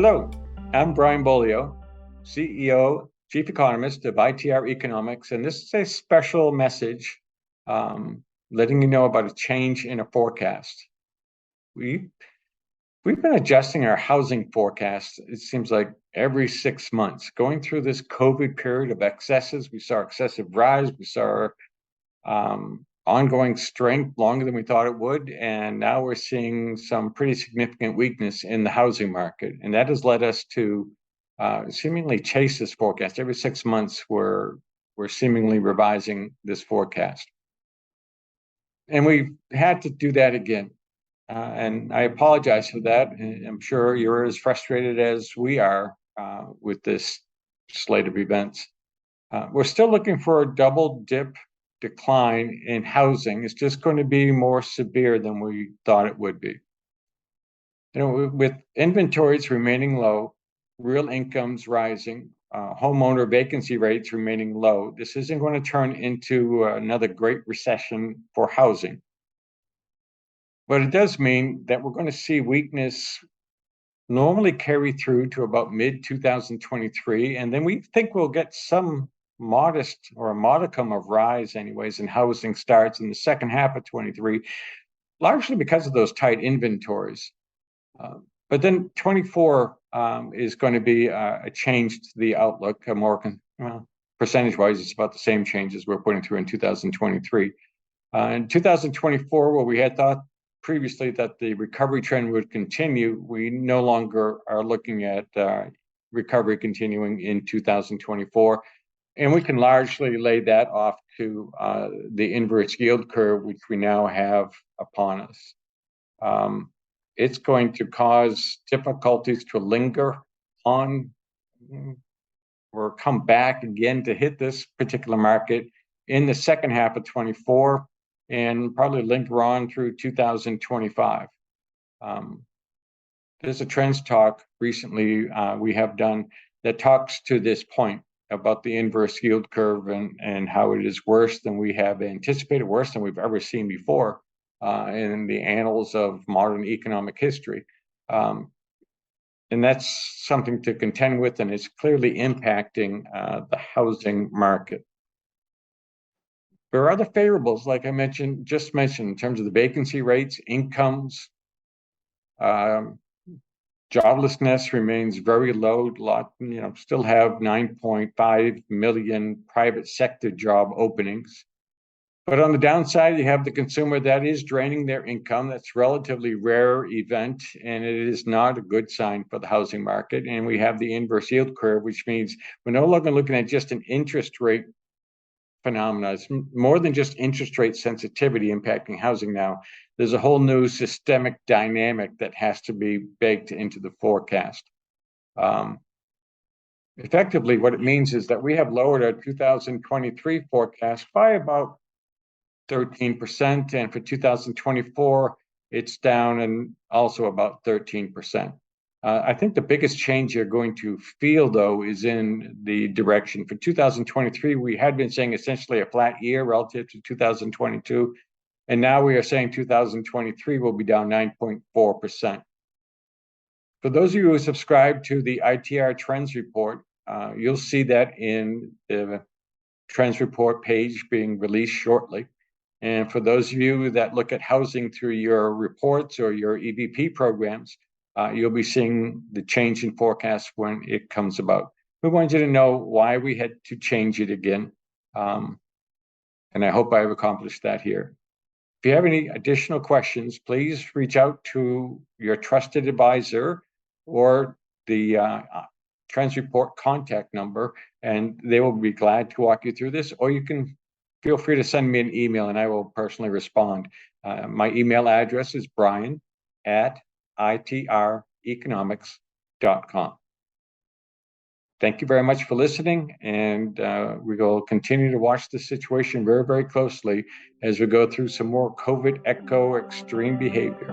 Hello, I'm Brian Beaulieu, CEO, Chief Economist of ITR Economics, and this is a special message letting you know about a change in a forecast. We've been adjusting our housing forecast, it seems like every 6 months. Going through this COVID period of excesses, we saw excessive rise, we saw ongoing strength longer than we thought it would, and now we're seeing some pretty significant weakness in the housing market, and that has led us to seemingly chase this forecast. Every 6 months, we're seemingly revising this forecast, and we've had to do that again. And I apologize for that. I'm sure you're as frustrated as we are with this slate of events. We're still looking for a double dip decline in housing. It's just going to be more severe than we thought it would be. With inventories remaining low, real incomes rising, homeowner vacancy rates remaining low, this isn't going to turn into another great recession for housing. But it does mean that we're going to see weakness normally carry through to about mid-2023, and then we think we'll get some modest or a modicum of rise anyways in housing starts in the second half of 23, largely because of those tight inventories. But then 24 is going to be a change to the outlook, a more percentage-wise, it's about the same changes we're putting through in 2023. In 2024, well, we had thought previously that the recovery trend would continue. We no longer are looking at recovery continuing in 2024. And we can largely lay that off to the inverse yield curve, which we now have upon us. It's going to cause difficulties to linger on or come back again to hit this particular market in the second half of 24 and probably linger on through 2025. There's a trends talk recently we have done that talks to this point about the inverse yield curve and how it is worse than we have anticipated, worse than we've ever seen before in the annals of modern economic history. And that's something to contend with, and it's clearly impacting the housing market. There are other favorables, like I just mentioned, in terms of the vacancy rates, incomes, joblessness remains very low. Still have 9.5 million private sector job openings. But on the downside, you have the consumer that is draining their income. That's a relatively rare event, and it is not a good sign for the housing market. And we have the inverse yield curve, which means we're no longer looking at just an interest rate phenomena. It's more than just interest rate sensitivity impacting housing now. There's a whole new systemic dynamic that has to be baked into the forecast. Effectively, what it means is that we have lowered our 2023 forecast by about 13%, and for 2024, it's down and also about 13%. I think the biggest change you're going to feel, though, is in the direction. For 2023, we had been saying essentially a flat year relative to 2022, and now we are saying 2023 will be down 9.4%. For those of you who subscribe to the ITR Trends Report, you'll see that in the Trends Report page being released shortly. And for those of you that look at housing through your reports or your EVP programs, you'll be seeing the change in forecast when it comes about. We wanted you to know why we had to change it again. And I hope I have accomplished that here. If you have any additional questions, please reach out to your trusted advisor or the Trends Report contact number, and they will be glad to walk you through this. Or you can feel free to send me an email, and I will personally respond. My email address is brian@itreconomics.com. Thank you very much for listening, and we will continue to watch the situation very, very closely as we go through some more COVID echo extreme behavior.